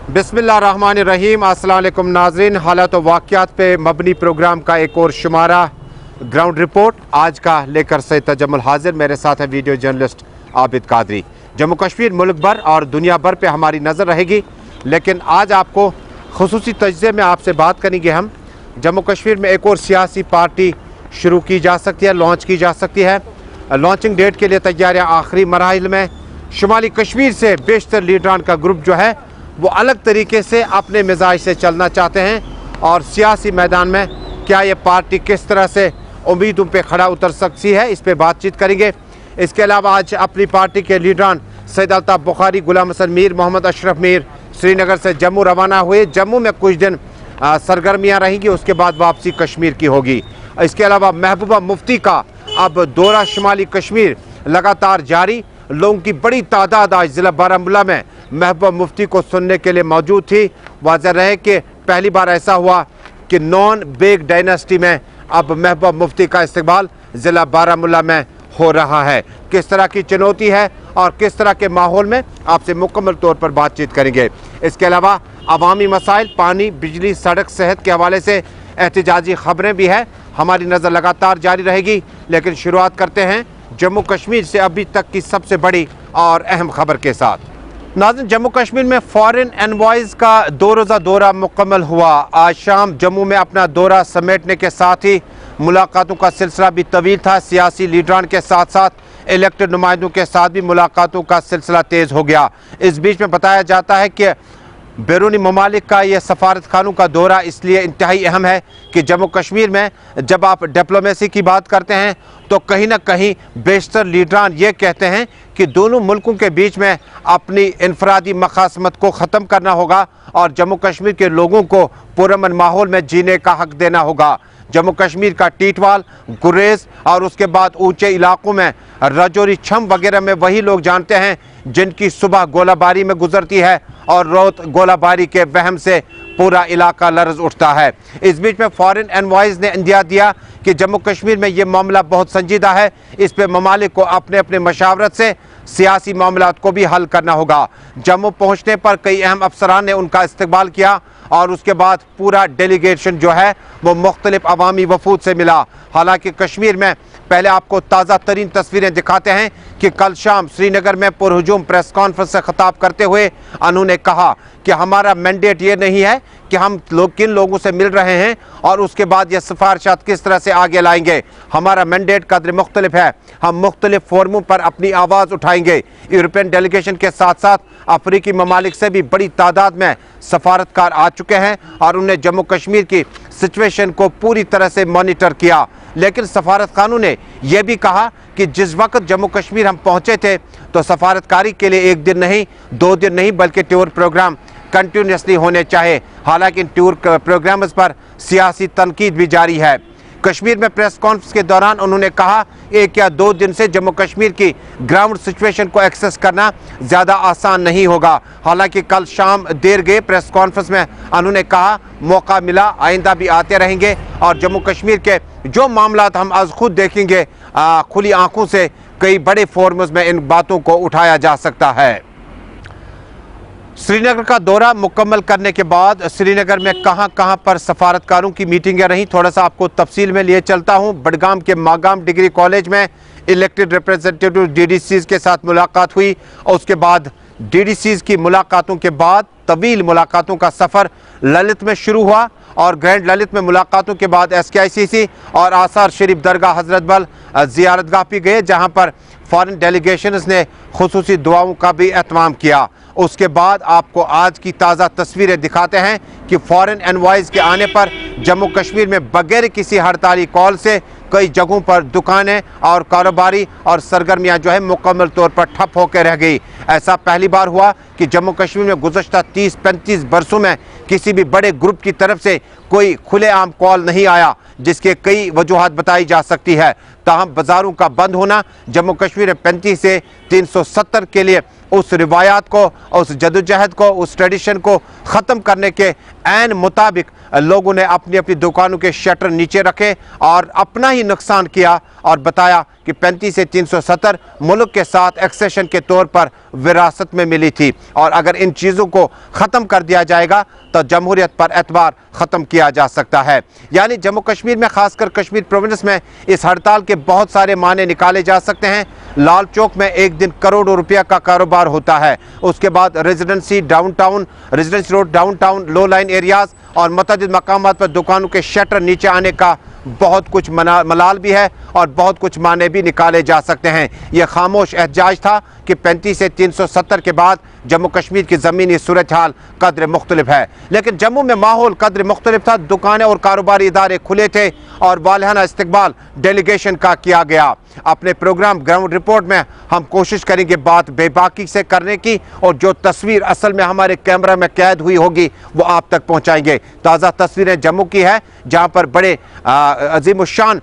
बिस्मिल्लाहिर्रहमानिर्रहीम। अस्सलाम वालेकुम नाज़रीन, हालात व वाक़यात पे मबनी प्रोग्राम का एक और शुमारा ग्राउंड रिपोर्ट आज का लेकर सैयद तजम्मुल हाजिर। मेरे साथ है वीडियो जर्नलिस्ट आबिद कादरी। जम्मू कश्मीर मुल्क भर और दुनिया भर पे हमारी नज़र रहेगी, लेकिन आज आपको खुसूसी तज्ज़िये में आपसे बात करेंगे हम। जम्मू कश्मीर में एक और सियासी पार्टी शुरू की जा सकती है, लॉन्च की जा सकती है। लॉन्चिंग डेट के लिए तैयारियाँ आखिरी मराहिल में। शुमाली कश्मीर से बेशतर लीडरान का ग्रुप जो है वो अलग तरीके से अपने मिजाज से चलना चाहते हैं और सियासी मैदान में क्या ये पार्टी किस तरह से उम्मीदों पे खड़ा उतर सकती है, इस पे बातचीत करेंगे। इसके अलावा आज अपनी पार्टी के लीडरान सैयद अल्ताफ़ बुखारी, गुलाम हसन मीर, मोहम्मद अशरफ मीर श्रीनगर से जम्मू रवाना हुए। जम्मू में कुछ दिन सरगर्मियाँ रहेंगी, उसके बाद वापसी कश्मीर की होगी। इसके अलावा महबूबा मुफ्ती का अब दौरा शुमाली कश्मीर लगातार जारी। लोगों की बड़ी तादाद आज ज़िला बारामूला में महबूबा मुफ्ती को सुनने के लिए मौजूद थी। वाज़ह रहे कि पहली बार ऐसा हुआ कि नॉन बेग डायनेस्टी में अब महबूबा मुफ्ती का इस्तकबाल ज़िला बारामूला में हो रहा है। किस तरह की चुनौती है और किस तरह के माहौल में, आपसे मुकम्मल तौर पर बातचीत करेंगे। इसके अलावा अवामी मसाइल, पानी, बिजली, सड़क, सेहत के हवाले से एहतिजाजी खबरें भी हैं। हमारी नज़र लगातार जारी रहेगी, लेकिन शुरुआत करते हैं जम्मू कश्मीर से अभी तक की सबसे बड़ी और अहम खबर के साथ। नाज़रीन, जम्मू कश्मीर में फॉरेन एनवॉयज़ का 2 रोज़ा दौरा मुकम्मल हुआ। आज शाम जम्मू में अपना दौरा समेटने के साथ ही मुलाकातों का सिलसिला भी तवील था। सियासी लीडरान के साथ साथ इलेक्टेड नुमाइंदों के साथ भी मुलाकातों का सिलसिला तेज़ हो गया। इस बीच में बताया जाता है कि बैरूनी ममालिक का ये सफारत खानों का दौरा इसलिए इंतहाई अहम है कि जम्मू कश्मीर में जब आप डिप्लोमेसी की बात करते हैं तो कहीं ना कहीं बेशतर लीडरान ये कहते हैं कि दोनों मुल्कों के बीच में अपनी इनफरादी मखासमत को ख़त्म करना होगा और जम्मू कश्मीर के लोगों को पुरअमन माहौल में जीने का हक देना होगा। जम्मू कश्मीर का टीटवाल, गुरेज और उसके बाद ऊंचे इलाकों में रजौरी, छम वगैरह में वही लोग जानते हैं जिनकी सुबह गोलाबारी में गुजरती है और रोज गोलाबारी के वहम से पूरा इलाका लर्ज उठता है। इस बीच में फॉरेन एनवॉयज़ ने इंदिया दिया कि जम्मू कश्मीर में ये मामला बहुत संजीदा है, इस पे ममालिक को अपने अपने मशावरत से सियासी मामलात को भी हल करना होगा। जम्मू पहुँचने पर कई अहम अफसरान ने उनका इस्तकबाल किया और उसके बाद पूरा डेलीगेशन जो है वो मुख्तलिफ अवामी वफूद से मिला। हालांकि कश्मीर में पहले आपको ताज़ा तरीन तस्वीरें दिखाते हैं कि कल शाम श्रीनगर में पुरहुजूम प्रेस कॉन्फ्रेंस से खिताब करते हुए उन्होंने कहा कि हमारा मैंडेट ये नहीं है कि हम किन लोगों से मिल रहे हैं और उसके बाद ये सिफारिशात किस तरह से आगे लाएंगे। हमारा मैंडेट कदर मुख्तलिफ है, हम मुख्तलिफ फोरमों पर अपनी आवाज़ उठाएंगे। यूरोपियन डेलीगेशन के साथ साथ अफ्रीकी ममालिक से भी बड़ी तादाद में सफारतकार आ चुके हैं और उन्हें जम्मू कश्मीर की सिचुएशन को पूरी तरह से मॉनिटर किया। लेकिन सफारत खानों ने यह भी कहा कि जिस वक्त जम्मू कश्मीर हम पहुंचे थे तो सफारतकारी के लिए 1 दिन नहीं, 2 दिन नहीं, बल्कि टूर प्रोग्राम कंटिन्यूसली होने चाहिए। हालांकि इन टूर प्रोग्राम्स पर सियासी तनकीद भी जारी है। कश्मीर में प्रेस कॉन्फ्रेंस के दौरान उन्होंने कहा 1 या 2 दिन से जम्मू कश्मीर की ग्राउंड सिचुएशन को एक्सेस करना ज़्यादा आसान नहीं होगा। हालांकि कल शाम देर गए प्रेस कॉन्फ्रेंस में उन्होंने कहा मौका मिला, आइंदा भी आते रहेंगे और जम्मू कश्मीर के जो मामलात हम आज खुद देखेंगे खुली आंखों से, कई बड़े फोरम्स में इन बातों को उठाया जा सकता है। श्रीनगर का दौरा मुकम्मल करने के बाद श्रीनगर में कहां पर सफारतकारों की मीटिंगें रहीं, थोड़ा सा आपको तफसील में लिए चलता हूं। बडगाम के मागाम डिग्री कॉलेज में इलेक्टेड रिप्रेजेंटेटिव डीडीसीज के साथ मुलाकात हुई और उसके बाद डीडीसीज की मुलाकातों के बाद तवील मुलाकातों का सफ़र ललित में शुरू हुआ और ग्रैंड ललित में मुलाकातों के बाद SKICC और आसार शरीफ दरगाह हजरत बल ज़ियारतगाह भी गए, जहां पर फॉरेन डेलीगेशंस ने खुसूसी दुआओं का भी एहतमाम किया। उसके बाद आपको आज की ताज़ा तस्वीरें दिखाते हैं कि फॉरेन एनवॉयज़ के आने पर जम्मू कश्मीर में बगैर किसी हड़ताली कॉल से कई जगहों पर दुकानें और कारोबारी और सरगर्मियां जो है मुकम्मल तौर पर ठप होकर रह गई। ऐसा पहली बार हुआ कि जम्मू कश्मीर में गुज़श्ता 30-35 बरसों में किसी भी बड़े ग्रुप की तरफ से कोई खुलेआम कॉल नहीं आया, जिसके कई वजूहात बताई जा सकती है। ताहम बाज़ारों का बंद होना जम्मू कश्मीर में 35 से 370 के लिए उस रिवायात को, उस जदोजहद को, उस ट्रेडिशन को ख़त्म करने के ऐन मुताबिक लोगों ने अपनी अपनी दुकानों के शटर नीचे रखे और अपना ही नुकसान किया اور بتایا کہ 35 سے 370 ملک کے ساتھ ایکسیشن کے طور پر وراثت میں ملی تھی اور اگر ان چیزوں کو ختم کر دیا جائے گا تو جمہوریت پر اعتبار ختم کیا جا سکتا ہے. یعنی جموں کشمیر میں خاص کر کشمیر پروونس میں اس ہڑتال کے بہت سارے معنی نکالے جا سکتے ہیں. لال چوک میں ایک دن کروڑوں روپیہ کا کاروبار ہوتا ہے. اس کے بعد ریزیڈنسی روڈ ڈاؤن ٹاؤن لو لائن ایریاز اور متعدد مقامات پر دکانوں کے شٹر نیچے آنے کا بہت کچھ ملال بھی ہے اور بہت کچھ معنی بھی نکالے جا سکتے ہیں. یہ خاموش احتجاج تھا کہ 35 سے 370 کے بعد جموں کشمیر کی زمینی صورتحال قدر مختلف ہے. لیکن جموں میں ماحول قدر مختلف تھا. دکانیں اور کاروباری ادارے کھلے تھے اور والہانہ استقبال ڈیلیگیشن کا کیا گیا. اپنے پروگرام گراؤنڈ رپورٹ میں ہم کوشش کریں گے بات بے باکی سے کرنے کی اور جو تصویر اصل میں ہمارے کیمرہ میں قید ہوئی ہوگی وہ آپ تک پہنچائیں گے. تازہ تصویریں جموں کی ہے جہاں پر بڑے عظیم الشان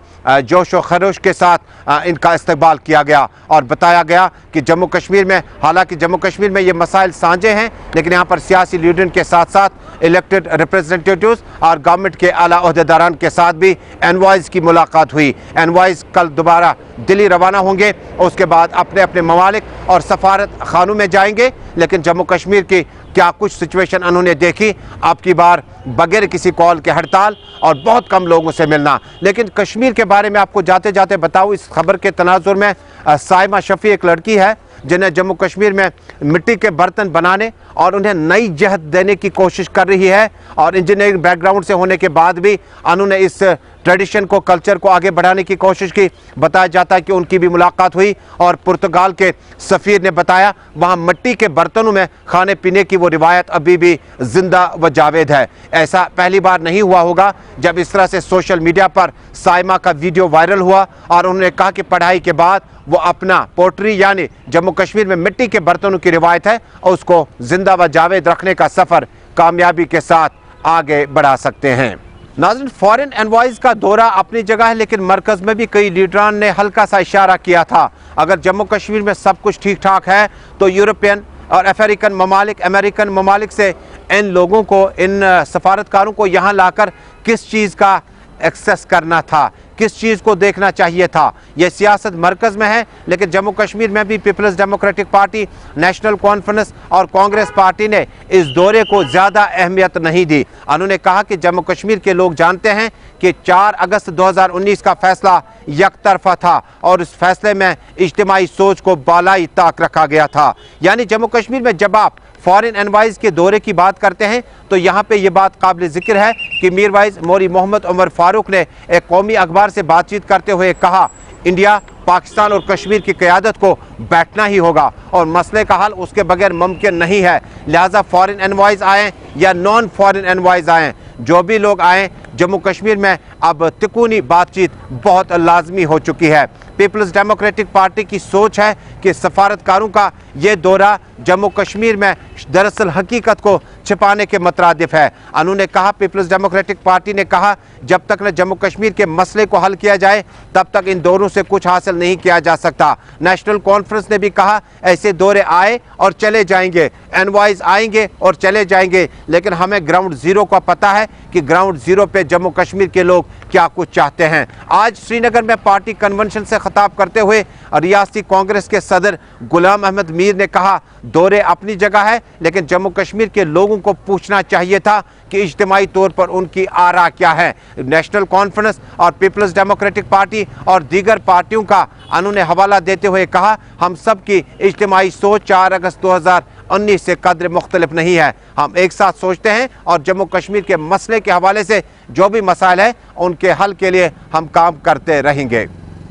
جوش و خروش کے ساتھ ان کا استقبال کیا گیا اور بتایا گیا کہ جموں کشمیر میں حالانکہ جموں کشمیر میں یہ مسائل سانجے ہیں لیکن یہاں پر سیاسی لیڈروں کے ساتھ ساتھ الیکٹڈ ریپریزنٹیٹیوز اور گورنمنٹ کے اعلیٰ عہدیداران کے ساتھ بھی انوائز کی ملاقات ہوئی. انوائز کل دوبارہ دلی روانہ ہوں گے. اس کے بعد اپنے اپنے ممالک اور سفارت خانوں میں جائیں گے. لیکن جموں کشمیر کی کیا کچھ سچویشن انہوں نے دیکھی اب کی بار بغیر کسی کال کے ہڑتال اور بہت کم لوگوں سے ملنا. لیکن کشمیر کے بارے میں آپ کو جاتے جاتے بتاؤ اس خبر کے تناظر میں سائمہ شفیع ایک لڑکی ہے جنہیں جموں کشمیر میں مٹی کے برتن بنانے اور انہیں نئی جہت دینے کی کوشش کر رہی ہے اور انجینئرنگ بیک گراؤنڈ سے ہونے کے بعد بھی انہوں نے اس ٹریڈیشن کو کلچر کو آگے بڑھانے کی کوشش کی. بتایا جاتا ہے کہ ان کی بھی ملاقات ہوئی اور پرتگال کے سفیر نے بتایا وہاں مٹی کے برتنوں میں کھانے پینے کی وہ روایت ابھی بھی زندہ و جاوید ہے. ایسا پہلی بار نہیں ہوا ہوگا جب اس طرح سے سوشل میڈیا پر سائمہ کا ویڈیو وائرل ہوا اور انہوں نے کہا کہ پڑھائی کے بعد وہ اپنا پوٹری یعنی جموں کشمیر میں مٹی کے برتنوں کی روایت ہے اور اس کو زندہ و جاوید رکھنے کا سفر کامیابی کے ساتھ آگے بڑھا سکتے ہیں. ناظرین فارن انوائز کا دورہ اپنی جگہ ہے لیکن مرکز میں بھی کئی لیڈران نے ہلکا سا اشارہ کیا تھا. اگر جموں کشمیر میں سب کچھ ٹھیک ٹھاک ہے تو یورپین اور امریکن ممالک سے ان لوگوں کو ان سفارتکاروں کو یہاں لا کر کس چیز کا ایکسیس کرنا تھا, کس چیز کو دیکھنا چاہیے تھا. یہ سیاست مرکز میں ہے لیکن جموں کشمیر میں بھی Peoples Democratic Party, National Conference اور کانگریس پارٹی نے اس دورے کو زیادہ اہمیت نہیں دی. انہوں نے کہا کہ جموں کشمیر کے لوگ جانتے ہیں کہ 4 اگست 2019 کا فیصلہ یک طرفہ تھا اور اس فیصلے میں اجتماعی سوچ کو بالائی طاق رکھا گیا تھا. یعنی جموں کشمیر میں جب آپ فارن انوائز کے دورے کی بات کرتے ہیں تو یہاں پہ یہ بات قابل ذکر ہے کہ میر وائز مولوی محمد عمر فاروق نے ایک قومی اخبار سے بات چیت کرتے ہوئے کہا انڈیا, پاکستان اور کشمیر کی قیادت کو بیٹھنا ہی ہوگا اور مسئلے کا حل اس کے بغیر ممکن نہیں ہے. لہٰذا فارن انوائز آئیں یا نان فارن انوائز آئیں, جو بھی لوگ آئیں جموں کشمیر میں اب تکونی بات چیت بہت لازمی ہو چکی ہے. پیپلز ڈیموکریٹک پارٹی کی سوچ ہے کہ سفارتکاروں کا یہ دورہ جموں کشمیر میں دراصل حقیقت کو چھپانے کے مترادف ہے. انہوں نے کہا, پیپلز ڈیموکریٹک پارٹی نے کہا جب تک نہ جموں کشمیر کے مسئلے کو حل کیا جائے تب تک ان دوروں سے کچھ حاصل نہیں کیا جا سکتا. نیشنل کانفرنس نے بھی کہا ایسے دورے آئے اور چلے جائیں گے, انوائز آئیں گے اور چلے جائیں گے, لیکن ہمیں گراؤنڈ زیرو کا پتہ ہے کہ گراؤنڈ زیرو پہ جموں کشمیر کے لوگ کیا کچھ چاہتے ہیں. آج سری نگر میں پارٹی کنونشن سے خطاب کرتے ہوئے ریاستی کانگریس کے صدر غلام احمد میر نے کہا دورے اپنی جگہ ہے لیکن جموں کشمیر کے لوگوں کو پوچھنا چاہیے تھا کہ اجتماعی طور پر ان کی آراء کیا ہے. نیشنل کانفرنس اور پیپلز ڈیموکریٹک پارٹی اور دیگر پارٹیوں کا انہوں نے حوالہ دیتے ہوئے کہا ہم سب کی اجتماعی سوچ 4 اگست 2019 سے قدر مختلف نہیں ہے. ہم ایک ساتھ سوچتے ہیں اور جموں کشمیر کے مسئلے کے حوالے سے جو بھی مسائل ہیں ان کے حل کے لیے ہم کام کرتے رہیں گے.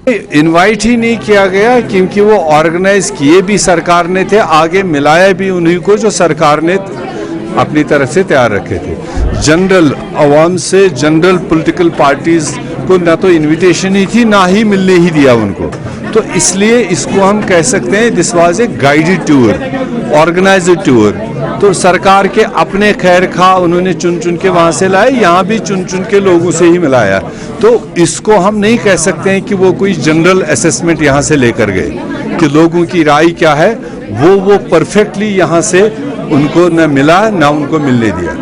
انوائٹ ہی نہیں کیا گیا کیونکہ وہ آرگنائز کیے بھی سرکار نے تھے, آگے ملایا بھی انہی کو جو سرکار نے اپنی طرف سے تیار رکھے تھے. جنرل عوام سے جنرل پولیٹیکل پارٹیز کو نہ تو انویٹیشن ہی تھی نہ ہی ملنے ہی دیا ان کو. تو اس لیے اس کو ہم کہہ سکتے ہیں this was a guided tour, organized tour. تو سرکار کے اپنے خیر خواہ انہوں نے چن چن کے وہاں سے لائے, یہاں بھی چن چن کے لوگوں سے ہی ملایا. تو اس کو ہم نہیں کہہ سکتے ہیں کہ وہ کوئی جنرل اسیسمنٹ یہاں سے لے کر گئے کہ لوگوں کی رائے کیا ہے. وہ پرفیکٹلی یہاں سے ان کو نہ ملا نہ ان کو ملنے دیا.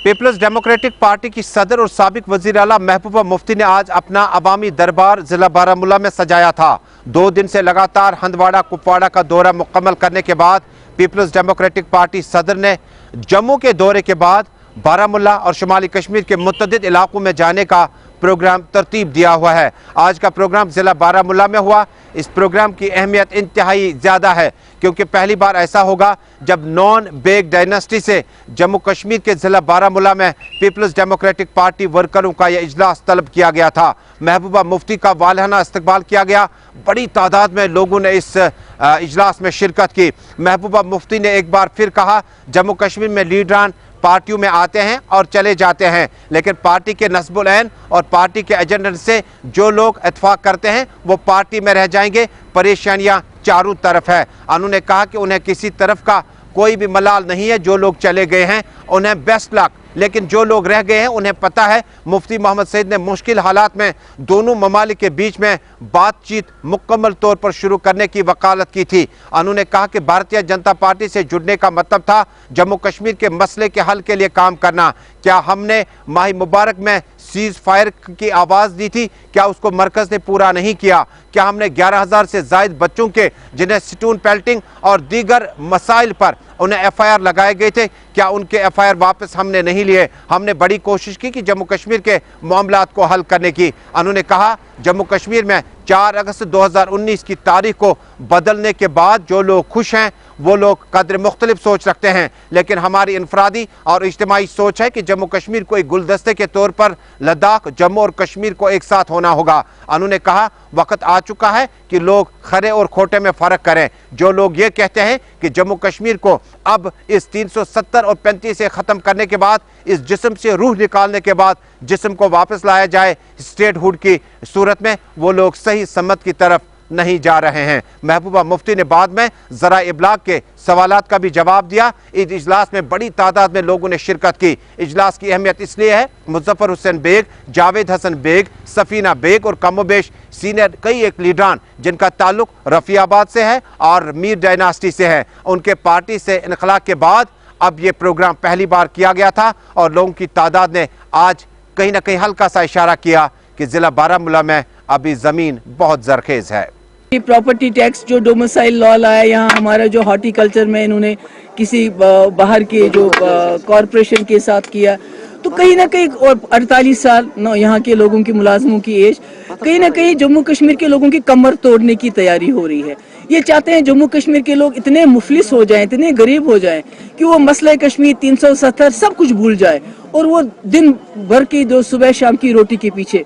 पीपल्स डेमोक्रेटिक पार्टी की सदर और साबिक वजीर आला महबूबा मुफ्ती ने आज अपना अवामी दरबार जिला बारामूला में सजाया था। 2 दिन से लगातार हंदवाड़ा कुपवाड़ा का दौरा मुकम्मल करने के बाद पीपल्स डेमोक्रेटिक पार्टी सदर ने जम्मू के दौरे के बाद बारामूला और शुमाली कश्मीर के मुतअद्दिद इलाकों में जाने का प्रोग्राम तरतीब दिया हुआ है। आज का प्रोग्राम ज़िला बारामूला में हुआ। इस प्रोग्राम की अहमियत इंतहाई ज़्यादा है क्योंकि पहली बार ऐसा होगा जब नॉन बेग डायनेस्टी से जम्मू कश्मीर के ज़िला बारामूला में पीपल्स डेमोक्रेटिक पार्टी वर्करों का यह इजलास तलब किया गया था। महबूबा मुफ्ती का वालहाना इस्तकबाल किया गया। बड़ी तादाद में लोगों ने इस इजलास में शिरकत की। महबूबा मुफ्ती ने एक बार फिर कहा, जम्मू कश्मीर में लीडरान पार्टियों में आते हैं और चले जाते हैं, लेकिन पार्टी के नस्बुल ऐन और पार्टी के एजेंडे से जो लोग इत्तेफाक करते हैं वो पार्टी में रह जाएंगे। परेशानियां चारों तरफ है। उन्होंने कहा कि उन्हें किसी तरफ का कोई भी मलाल नहीं है। जो लोग चले गए हैं उन्हें बेस्ट लक, लेकिन जो लोग रह गए हैं उन्हें पता है मुफ्ती मोहम्मद सईद ने मुश्किल हालात में दोनों ममालिक के बीच में बातचीत मुकम्मल तौर पर शुरू करने की वकालत की थी। उन्होंने कहा कि भारतीय जनता पार्टी से जुड़ने का मतलब था जम्मू कश्मीर के मसले के हल के लिए काम करना। क्या हमने माह मुबारक में सीज फायर की आवाज़ दी थी? क्या उसको मरकज़ ने पूरा नहीं किया? क्या हमने 11,000 से ज़ायद बच्चों के जिन्हें स्टून पेल्टिंग और दीगर मसाइल पर उन्हें FIR लगाए गए थे, क्या उनके FIR वापस हमने नहीं लिए? हमने बड़ी कोशिश की कि जम्मू कश्मीर के मामलात को हल करने की। उन्होंने कहा जम्मू कश्मीर में 4 अगस्त 2019 की तारीख को बदलने के बाद जो लोग खुश हैं वो लोग कदर मुख्तलिफ सोच रखते हैं, लेकिन हमारी इनफरादी और इज्तिमाई सोच है कि जम्मू कश्मीर को एक गुलदस्ते के तौर पर लद्दाख, जम्मू और कश्मीर को एक साथ होना होगा। उन्होंने कहा वक्त आ चुका है कि लोग खरे और खोटे में फ़र्क करें। जो लोग ये कहते हैं कि जम्मू कश्मीर को अब इस 370 और 35 से ख़त्म करने के बाद, इस जिस्म से रूह निकालने के बाद जिस्म को वापस लाया जाए स्टेटहुड की सूरत में, वो लोग सही सम्मत की तरफ नहीं जा रहे हैं। महबूबा मुफ्ती ने बाद में ज़रा इब्लाग के सवालात का भी जवाब दिया। इस इजलास में बड़ी तादाद में लोगों ने शिरकत की। इजलास की अहमियत इसलिए है, मुजफ्फर हुसैन बेग, जावेद हसन बेग, सफीना बेग और कमोबेश सीनियर कई एक लीडरान जिनका ताल्लुक रफ़ियाबाद से है और मीर डायनास्टी से है, उनके पार्टी से इनखला के बाद अब ये प्रोग्राम पहली बार किया गया था और लोगों की तादाद ने आज कहीं ना कहीं हल्का सा इशारा किया कि ज़िला बारामूला में अभी ज़मीन बहुत ज़रखेज़ है। प्रॉपर्टी टैक्स जो डोमिसाइल लॉ लाया यहाँ हमारा, जो हॉर्टिकल्चर में इन्होंने किसी बाहर के जो कॉरपोरेशन के साथ किया, तो कहीं ना कहीं, और 48 साल यहाँ के लोगों की मुलाजमों की एज, कहीं ना कहीं जम्मू कश्मीर के लोगों की कमर तोड़ने की तैयारी हो रही है। ये चाहते हैं जम्मू कश्मीर के लोग इतने मुफलिस हो जाएं, इतने गरीब हो जाएं कि वो मसला कश्मीर 370 सब कुछ भूल जाए और वो दिन भर की जो सुबह शाम की रोटी के पीछे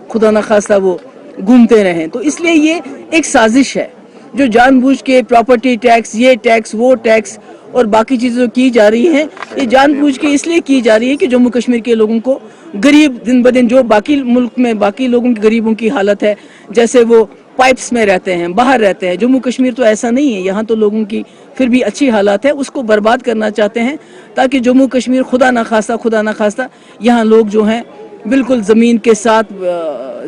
खुदा न खास्ता वो घूमते रहें। तो इसलिए ये एक साजिश है जो जानबूझ के प्रॉपर्टी टैक्स, ये टैक्स, वो टैक्स और बाकी चीज़ें जो की जा रही हैं, ये जानबूझ के इसलिए की जा रही है कि जम्मू कश्मीर के लोगों को गरीब, दिन ब दिन जो बाकी मुल्क में बाकी लोगों की गरीबों की हालत है, जैसे वो पाइप्स में रहते हैं, बाहर रहते हैं, जम्मू कश्मीर तो ऐसा नहीं है। यहाँ तो लोगों की फिर भी अच्छी हालात है, उसको बर्बाद करना चाहते हैं ताकि जम्मू कश्मीर खुदा ना खास्ता यहाँ लोग जो हैं बिल्कुल ज़मीन के साथ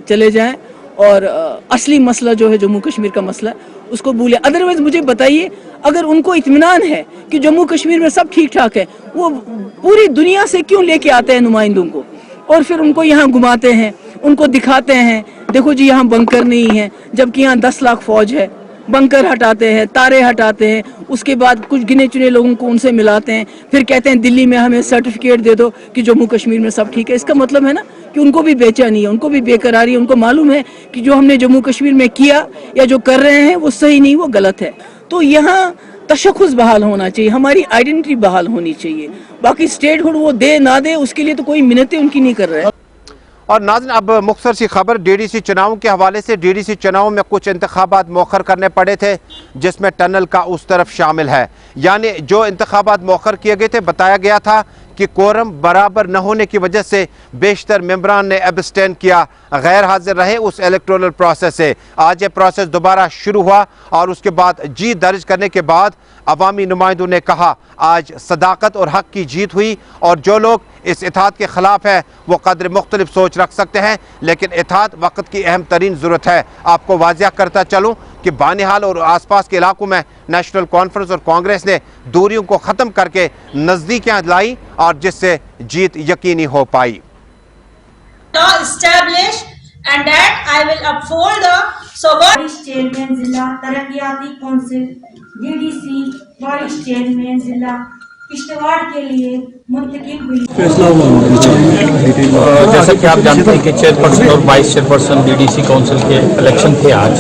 चले जाएं और असली मसला जो है जम्मू कश्मीर का मसला उसको भूलें। अदरवाइज मुझे बताइए, अगर उनको इत्मीनान है कि जम्मू कश्मीर में सब ठीक ठाक है, वो पूरी दुनिया से क्यों लेके आते हैं नुमाइंदों को और फिर उनको यहाँ घुमाते हैं, उनको दिखाते हैं देखो जी यहाँ बंकर नहीं है, जबकि यहाँ 10 लाख फौज है। बंकर हटाते हैं, तारे हटाते हैं, उसके बाद कुछ गिने चुने लोगों को उनसे मिलाते हैं, फिर कहते हैं दिल्ली में हमें सर्टिफिकेट दे दो कि जम्मू कश्मीर में सब ठीक है। इसका मतलब है ना कि उनको भी बेचैनी है, उनको भी बेकरारी है, उनको मालूम है कि जो हमने जम्मू कश्मीर में किया या जो कर रहे हैं वो सही नहीं, वो गलत है। तो यहाँ तशख़्ख़ुस बहाल होना चाहिए, हमारी आइडेंटिटी बहाल होनी चाहिए। बाकी स्टेटहुड वो दे ना दे उसके लिए तो कोई मिन्नतें उनकी नहीं कर रहे हैं। और नाज़रीन, अब मुख्तसर सी खबर DDC चुनाव के हवाले से। DDC चुनाव में कुछ इंतखाबात मौखर करने पड़े थे जिसमें टनल का उस तरफ शामिल है। यानी जो इंतखाबात मौखर किए गए थे, बताया गया था कि कोरम बराबर न होने की वजह से बेशतर मेंबरान ने एब्सटेन किया, गैर हाजिर रहे उस इलेक्टोरल प्रोसेस से। आज ये प्रोसेस दोबारा शुरू हुआ और उसके बाद जी दर्ज करने के बाद अवामी नुमाइंदों ने कहा आज सदाकत और हक की जीत हुई और जो लोग इस इत्तेहाद के खिलाफ है वो कदर मुख्तलिफ सोच रख सकते हैं, लेकिन इत्तेहाद वक्त की अहम तरीन ज़रूरत है। आपको वाज़िया करता चलूँ कि बानिहाल और आसपास के इलाकों में नेशनल कॉन्फ्रेंस और कांग्रेस ने दूरियों को ख़त्म करके नज़दीकियाँ लाई और जिससे जीत यकीनी हो पाई। And that I will uphold the vice chairman जिला तरक्याती कौंसिल DDC वाइस चेयरमैन जिला किश्तवाड़ के लिए मुंतखब हुई। जैसा कि आप जानते हैं कि चेयरपर्सन और वाइस चेयरपर्सन DDC काउंसिल के इलेक्शन थे आज।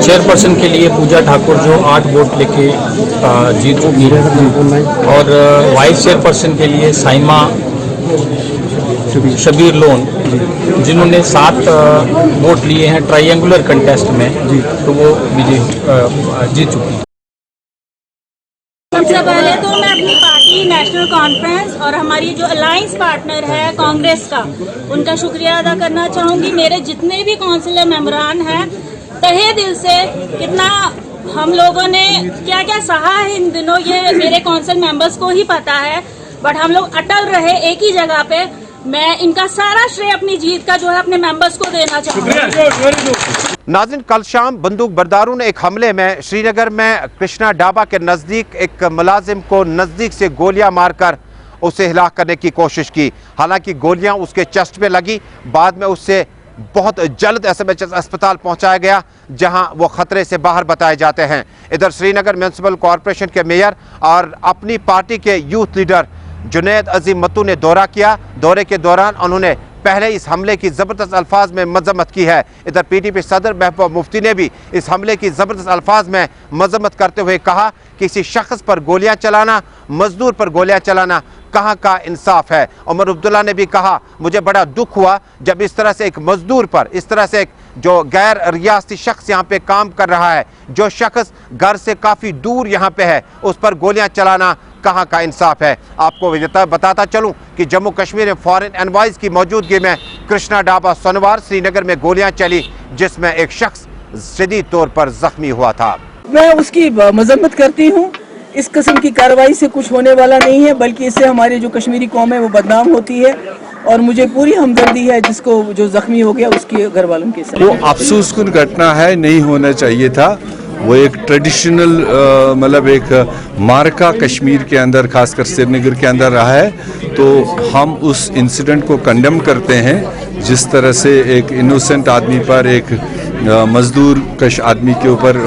चेयरपर्सन के लिए पूजा ठाकुर जो 8 वोट लेके जीत चुकी है और वाइस चेयरपर्सन के लिए साइमा शबीर लोन जिन्होंने 7 वोट लिए हैं ट्रायंगुलर कंटेस्ट में, तो वो जीत चुकी है। सबसे पहले तो मैं अपनी पार्टी नेशनल कॉन्फ्रेंस और हमारी जो अलायंस पार्टनर है कांग्रेस का, उनका शुक्रिया अदा करना चाहूँगी। मेरे जितने भी काउंसिलर मेंबरान हैं, तहे दिल से कितना हम लोगों ने क्या क्या सहा है इन दिनों, ये मेरे काउंसिल मेंबर्स को ही पता है, बट हम लोग अटल रहे एक ही जगह पे। मैं इनका सारा श्रेय अपनी जीत का जो है अपने मेंबर्स को देना चाहूँगी। नाज़रीन, कल शाम बंदूक बरदारों ने एक हमले में श्रीनगर में कृष्णा ढाबा के नज़दीक एक मुलाजिम को नज़दीक से गोलियां मारकर उसे हिलाक करने की कोशिश की। हालांकि गोलियां उसके चेस्ट में लगी, बाद में उससे बहुत जल्द SMH अस्पताल पहुंचाया गया जहां वो खतरे से बाहर बताए जाते हैं। इधर श्रीनगर म्यूनसिपल कॉरपोरेशन के मेयर और अपनी पार्टी के यूथ लीडर जुनैद अजीम मत्तू ने दौरा किया। दौरे के दौरान उन्होंने पहले इस हमले की ज़बरदस्त अल्फाज में मजम्मत की है। इधर PDP सदर महबूबा मुफ्ती ने भी इस हमले की ज़बरदस्त अल्फाज में मजम्मत करते हुए कहा किसी शख्स पर गोलियां चलाना, मजदूर पर गोलियां चलाना कहाँ का इंसाफ है। उमर अब्दुल्ला ने भी कहा मुझे बड़ा दुख हुआ जब इस तरह से एक मजदूर पर, इस तरह से एक जो गैर रियासती शख्स यहाँ पे काम कर रहा है, जो शख्स घर से काफ़ी दूर यहाँ पे है, उस पर गोलियां चलाना कहाँ का इंसाफ है। आपको बताता चलूँ कि जम्मू कश्मीर में फॉरेन एनवाइज की मौजूदगी में कृष्णा ढाबा सोनवार श्रीनगर में गोलियां चली जिसमें एक शख्स शदीद तौर पर जख्मी हुआ था। मैं उसकी मजम्मत करती हूँ। इस किस्म की कार्रवाई से कुछ होने वाला नहीं है, बल्कि इससे हमारी जो कश्मीरी कौम है वो बदनाम होती है और मुझे पूरी हमदर्दी है जिसको जो जख्मी हो गया उसके घर वालों के साथ। वो अफसोसकुन घटना है, नहीं होना चाहिए था। वो एक ट्रेडिशनल मतलब एक मार्का कश्मीर के अंदर, खासकर श्रीनगर के अंदर रहा है, तो हम उस इंसिडेंट को कंडेम करते हैं। जिस तरह से एक इनोसेंट आदमी पर, एक मजदूर कश आदमी के ऊपर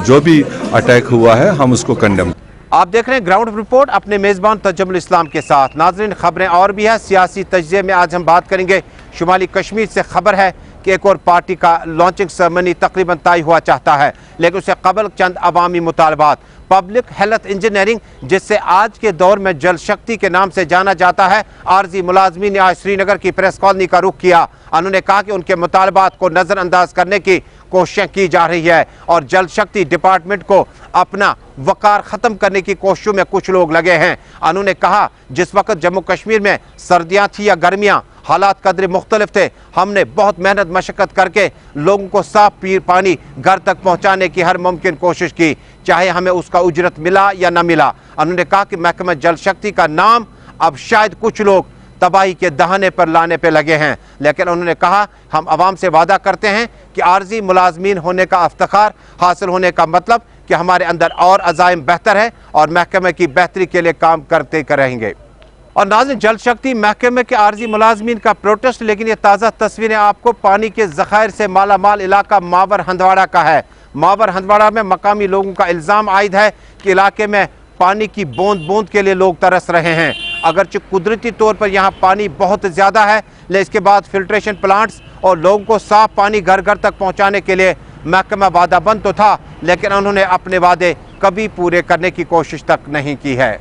जो भी अटैक हुआ है, हम उसको कंडेम। आप देख रहे हैं ग्राउंड रिपोर्ट अपने मेज़बान तजम्मुल इस्लाम के साथ। नाज़रीन, खबरें और भी है। सियासी तज्ज़िये में आज हम बात करेंगे। शुमाली कश्मीर से खबर है कि एक और पार्टी का लॉन्चिंग सेरेमनी तकरीबन तय हुआ चाहता है, लेकिन उससे कबल चंद अवामी मुतालबात। पब्लिक हेल्थ इंजीनियरिंग, जिससे आज के दौर में जल शक्ति के नाम से जाना जाता है, आर्जी मुलाजमीन ने आज श्रीनगर की प्रेस कॉलोनी का रुख किया। उन्होंने कहा कि उनके मुतालबात को नज़रअंदाज करने की कोशिशें की जा रही है और जल शक्ति डिपार्टमेंट को अपना वकार ख़त्म करने की कोशिशों में कुछ लोग लगे हैं। उन्होंने कहा जिस वक्त जम्मू कश्मीर में सर्दियाँ थी या गर्मियाँ, हालात कदरे मुख्तलिफ थे। हमने बहुत मेहनत मशक्क़त करके लोगों को साफ पानी घर तक पहुँचाने की हर मुमकिन कोशिश की, चाहे हमें उसका उजरत मिला या न मिला। उन्होंने कहा कि महकमा जल शक्ति का नाम अब शायद कुछ लोग तबाही के दहाने पर लाने पे लगे हैं, लेकिन उन्होंने कहा हम आवाम से वादा करते हैं कि आर्जी मुलाजमीन होने का इफ्तिखार हासिल होने का मतलब कि हमारे अंदर और अज़ाइम बेहतर है और महकमे की बेहतरी के लिए काम करते रहेंगे। और नाज़रीन, जल शक्ति महकमे के आर्जी मुलाजमीन का प्रोटेस्ट, लेकिन ये ताज़ा तस्वीरें आपको पानी के ज़खायर से माला माल इलाका मावर हंदवाड़ा का है। मावर हंदवाड़ा में मकामी लोगों का इल्ज़ाम आयद है कि इलाके में पानी की बूंद बूंद के लिए लोग तरस रहे हैं। अगरचे कुदरती तौर पर यहाँ पानी बहुत ज़्यादा है, लेकिन इसके बाद फिल्ट्रेशन प्लांट्स और लोगों को साफ पानी घर घर तक पहुँचाने के लिए महकमा वादाबंद तो था, लेकिन उन्होंने अपने वादे कभी पूरे करने की कोशिश तक नहीं की है।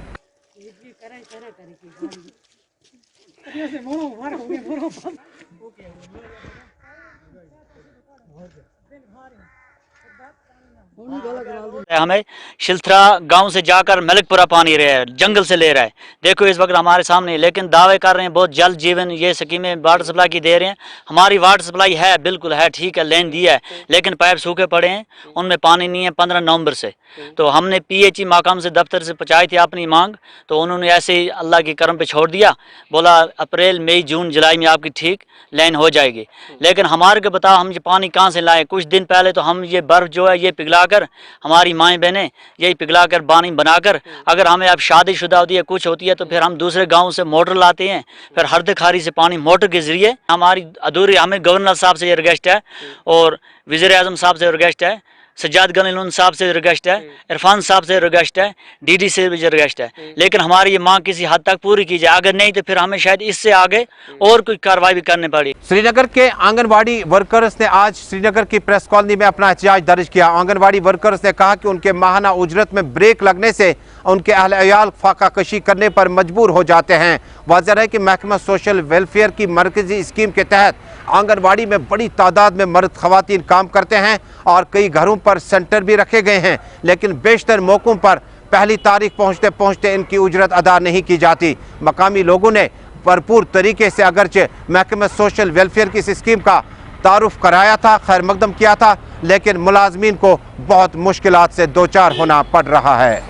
हमें शिल्थरा गांव से जाकर मलिकपुरा पानी रहा है, जंगल से ले रहा है। देखो इस वक्त हमारे सामने, लेकिन दावे कर रहे हैं बहुत जल जीवन ये स्कीमें वाटर सप्लाई की दे रहे हैं। हमारी वाटर सप्लाई है, बिल्कुल है, ठीक है, लेन दिया है, लेकिन पाइप सूखे पड़े हैं, उनमें पानी नहीं है 15 नवंबर से। तो हमने PHE माकाम से दफ्तर से पहुँचाई थी अपनी मांग, तो उन्होंने ऐसे ही अल्लाह के करम पे छोड़ दिया, बोला अप्रैल मई जून जुलाई में आपकी ठीक लाइन हो जाएगी। लेकिन हमारे को बताओ हम ये पानी कहाँ से लाएं? कुछ दिन पहले तो हम ये बर्फ़ जो है ये पिघलाकर, हमारी माएँ बहनें यही पिघलाकर पानी बनाकर, अगर हमें अब शादीशुदा होती है कुछ होती है तो फिर हम दूसरे गांव से मोटर लाते हैं, फिर हरद खारी से पानी मोटर के ज़रिए। हमारी अधूरी, हमें गवर्नर साहब से ये रिक्वेस्ट है और वज़ीर आज़म साहब से रिक्वेस्ट है, सज्जाद गनी साहब से रिक्वेस्ट है, इरफान साहब से रिक्वेस्ट है, DD से भी रिक्वेस्ट है, लेकिन हमारी ये मांग किसी हद तक पूरी की जाए। अगर नहीं तो फिर हमें शायद इससे आगे और कोई कार्रवाई भी करनी पड़ी। श्रीनगर के आंगनवाड़ी वर्कर्स ने आज श्रीनगर की प्रेस कॉलोनी में अपना एहतजाज दर्ज किया। आंगनवाड़ी वर्कर्स ने कहा कि उनके माहाना उजरत में ब्रेक लगने से उनके अहल-ए-अयाल फाका कशी करने पर मजबूर हो जाते हैं। वाज़ेह है कि महकमा सोशल वेलफेयर की मरकजी स्कीम के तहत आंगनवाड़ी में बड़ी तादाद में मर्द खवातीन काम करते हैं और कई घरों पर सेंटर भी रखे गए हैं, लेकिन बेशतर मौक़ों पर पहली तारीख पहुँचते पहुँचते इनकी उजरत अदा नहीं की जाती। मकामी लोगों ने भरपूर तरीके से अगरचे महकमा सोशल वेलफेयर की इस स्कीम का तारुफ कराया था, खैर मकदम किया था, लेकिन मुलाजमीन को बहुत मुश्किलात से दो चार होना पड़ रहा है।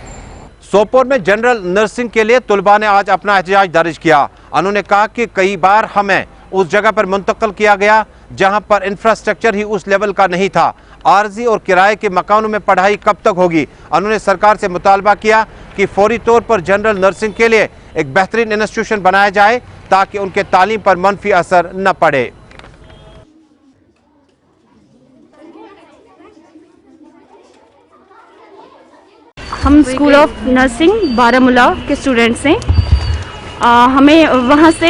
सोपोर में जनरल नर्सिंग के लिए तलबा ने आज अपना एहतजाज दर्ज किया। उन्होंने कहा कि कई बार हमें उस जगह पर मुंतकिल किया गया जहां पर इंफ्रास्ट्रक्चर ही उस लेवल का नहीं था। आरजी और किराए के मकानों में पढ़ाई कब तक होगी? उन्होंने सरकार से मुतालबा किया कि फौरी तौर पर जनरल नर्सिंग के लिए एक बेहतरीन इंस्टीट्यूशन बनाया जाए ताकि उनके तालीम पर मनफी असर न पड़े। हम स्कूल ऑफ नर्सिंग बारामूला के स्टूडेंट्स हैं। हमें वहाँ से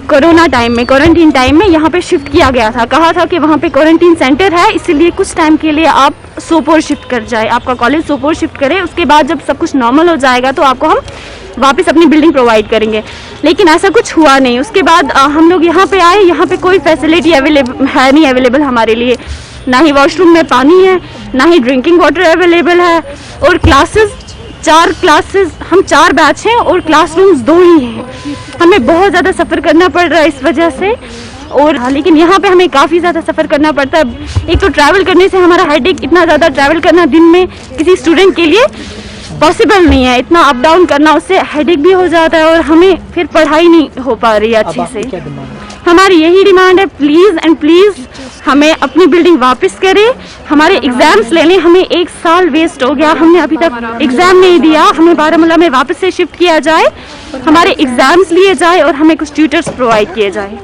कोरोना टाइम में, क्वारंटीन टाइम में यहाँ पे शिफ्ट किया गया था। कहा था कि वहाँ पे क्वारंटीन सेंटर है, इसलिए कुछ टाइम के लिए आप सोपोर शिफ्ट कर जाए, आपका कॉलेज सोपोर शिफ्ट करे, उसके बाद जब सब कुछ नॉर्मल हो जाएगा तो आपको हम वापस अपनी बिल्डिंग प्रोवाइड करेंगे। लेकिन ऐसा कुछ हुआ नहीं। उसके बाद हम लोग यहाँ पे आए, यहाँ पे कोई फैसिलिटी अवेलेबल हमारे लिए, ना ही वॉशरूम में पानी है, ना ही ड्रिंकिंग वाटर अवेलेबल है, और क्लासेस 4 क्लासेस, हम 4 बैच हैं और क्लासरूम्स 2 ही हैं। हमें बहुत ज़्यादा सफ़र करना पड़ रहा है इस वजह से, और लेकिन यहाँ पे हमें काफ़ी ज़्यादा सफ़र करना पड़ता है। एक तो ट्रैवल करने से हमारा हेडेक, इतना ज़्यादा ट्रैवल करना दिन में किसी स्टूडेंट के लिए पॉसिबल नहीं है। इतना अप डाउन करना, उससे हेडेक भी हो जाता है और हमें फिर पढ़ाई नहीं हो पा रही है अच्छे से। हमारी यही डिमांड है, प्लीज़ एंड प्लीज़ हमें अपनी बिल्डिंग वापस करें। हमारे एग्ज़ाम्स ले लें, हमें 1 साल वेस्ट हो गया, हमने अभी तक एग्ज़ाम नहीं दिया। हमें बारामूला में वापस से शिफ्ट किया जाए, हमारे एग्ज़ाम्स लिए जाए और हमें कुछ ट्यूटर्स प्रोवाइड किए जाए।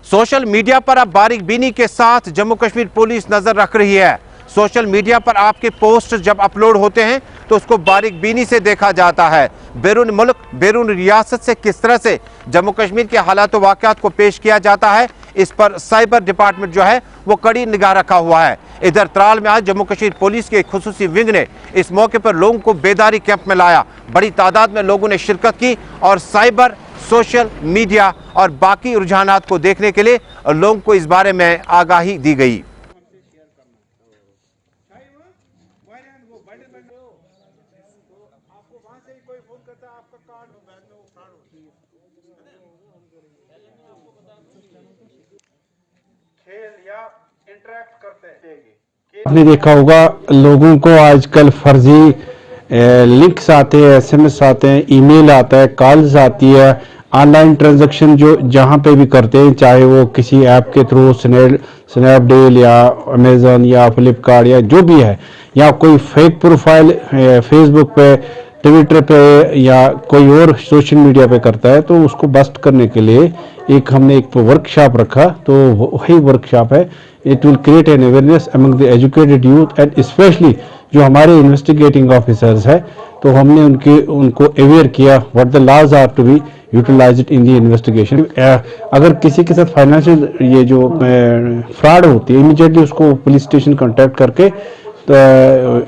सोशल मीडिया पर अब बारीक बीनी के साथ जम्मू कश्मीर पुलिस नजर रख रही है। सोशल मीडिया पर आपके पोस्ट जब अपलोड होते हैं तो उसको बारीक बीनी से देखा जाता है। बैरून मुल्क, बैरून रियासत से किस तरह से जम्मू कश्मीर के हालात व वाक़यात को पेश किया जाता है, इस पर साइबर डिपार्टमेंट जो है वो कड़ी निगाह रखा हुआ है। इधर त्राल में आज जम्मू कश्मीर पुलिस के एक खुसूसी विंग ने इस मौके पर लोगों को बेदारी कैंप में लाया। बड़ी तादाद में लोगों ने शिरकत की और साइबर, सोशल मीडिया और बाकी रुझानात को देखने के लिए लोगों को इस बारे में आगाही दी गई। आपने देखा होगा लोगों को आजकल फर्जी लिंक्स आते हैं, SMS आते हैं, ईमेल आता है, कॉल्स आती है, ऑनलाइन ट्रांजैक्शन जो जहाँ पे भी करते हैं, चाहे वो किसी ऐप के थ्रू स्नैपडील या अमेज़न या फ्लिपकार्ट या जो भी है, या कोई फेक प्रोफाइल फेसबुक पे, ट्विटर पे या कोई और सोशल मीडिया पे करता है, तो उसको बस्ट करने के लिए हमने एक वर्कशॉप रखा। तो वही वर्कशॉप है, it will create an awareness among the educated youth and specially जो हमारे इन्वेस्टिगेटिंग ऑफिसर्स है, तो हमने उनको अवेयर किया what the laws are to be utilized in the investigation. अगर किसी के साथ फाइनेंशियल ये जो फ्रॉड होती है, इमीडिएटली उसको पुलिस स्टेशन कॉन्टैक्ट करके तो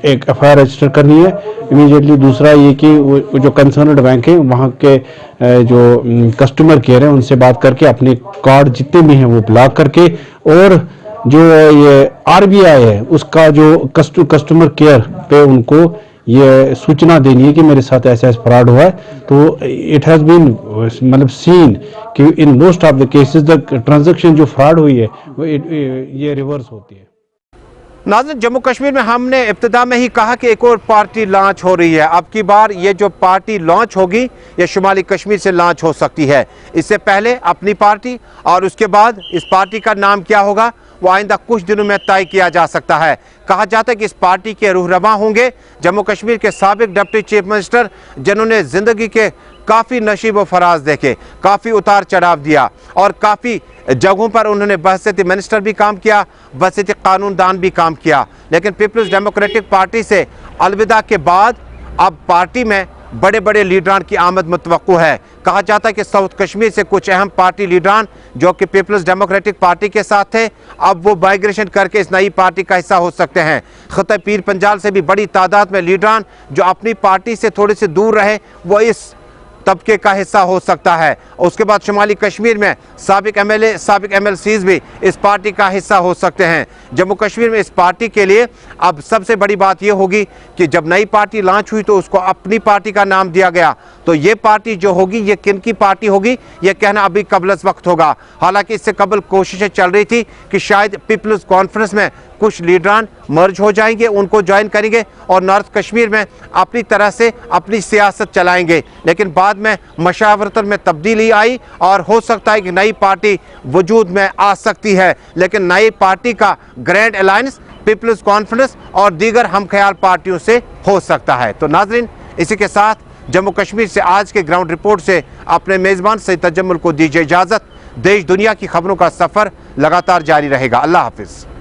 एक FIR रजिस्टर करनी है इमीडिएटली। दूसरा ये कि वो जो कंसर्नड बैंक है वहाँ के जो कस्टमर केयर है उनसे बात करके अपने कार्ड जितने भी हैं वो ब्लॉक करके, और जो ये RBI है उसका जो कस्टमर केयर पे उनको ये सूचना देनी है कि मेरे साथ ऐसा फ्रॉड हुआ है। तो इट हैज़ बीन मतलब सीन कि in most of the cases the transaction जो फ्रॉड हुई है ये रिवर्स होती है। नाज़रीन, जम्मू कश्मीर में हमने इब्तिदा में ही कहा कि एक और पार्टी लॉन्च हो रही है। अब की बार ये जो पार्टी लॉन्च होगी ये शुमाली कश्मीर से लॉन्च हो सकती है। इससे पहले अपनी पार्टी और उसके बाद इस पार्टी का नाम क्या होगा वो आइंदा कुछ दिनों में तय किया जा सकता है। कहा जाता है कि इस पार्टी के रूहरमा होंगे जम्मू कश्मीर के साबिक डिप्टी चीफ मिनिस्टर, जिन्होंने ज़िंदगी के काफ़ी नशीब व फराज देखे, काफ़ी उतार चढ़ाव दिया और काफ़ी जगहों पर उन्होंने बहसीत मिनिस्टर भी काम किया, बहसीत कानूनदान भी काम किया। लेकिन पीपल्स डेमोक्रेटिक पार्टी से अलविदा के बाद अब पार्टी में बड़े बड़े लीडरान की आमद मुतवक्को है। कहा जाता है कि साउथ कश्मीर से कुछ अहम पार्टी लीडरान जो कि पीपल्स डेमोक्रेटिक पार्टी के साथ थे, अब वो माइग्रेशन करके इस नई पार्टी का हिस्सा हो सकते हैं। खित्ते पीर पंजाल से भी बड़ी तादाद में लीडरान जो अपनी पार्टी से थोड़े से दूर रहे वो इस तबके का हिस्सा हो सकता है। उसके बाद शुमाली कश्मीर में साबिक MLA साबिक MLCs भी इस पार्टी का हिस्सा हो सकते हैं। जम्मू कश्मीर में इस पार्टी के लिए अब सबसे बड़ी बात यह होगी कि जब नई पार्टी लॉन्च हुई तो उसको अपनी पार्टी का नाम दिया गया। तो ये पार्टी जो होगी ये किन की पार्टी होगी ये कहना अभी कबल वक्त होगा। हालांकि इससे कबल कोशिशें चल रही थी कि शायद पीपल्स कॉन्फ्रेंस में कुछ लीडरान मर्ज हो जाएंगे, उनको ज्वाइन करेंगे और नॉर्थ कश्मीर में अपनी तरह से अपनी सियासत चलाएंगे। लेकिन बाद में मशावरतन में तब्दीली आई और हो सकता है कि नई पार्टी वजूद में आ सकती है। लेकिन नई पार्टी का ग्रैंड अलायंस पीपल्स कॉन्फ्रेंस और दीगर हम ख्याल पार्टियों से हो सकता है। तो नाजरीन, इसी के साथ जम्मू कश्मीर से आज के ग्राउंड रिपोर्ट से अपने मेज़बान सईद तजम्मुल को दीजिए इजाज़त। देश दुनिया की खबरों का सफ़र लगातार जारी रहेगा। अल्लाह हाफिज़।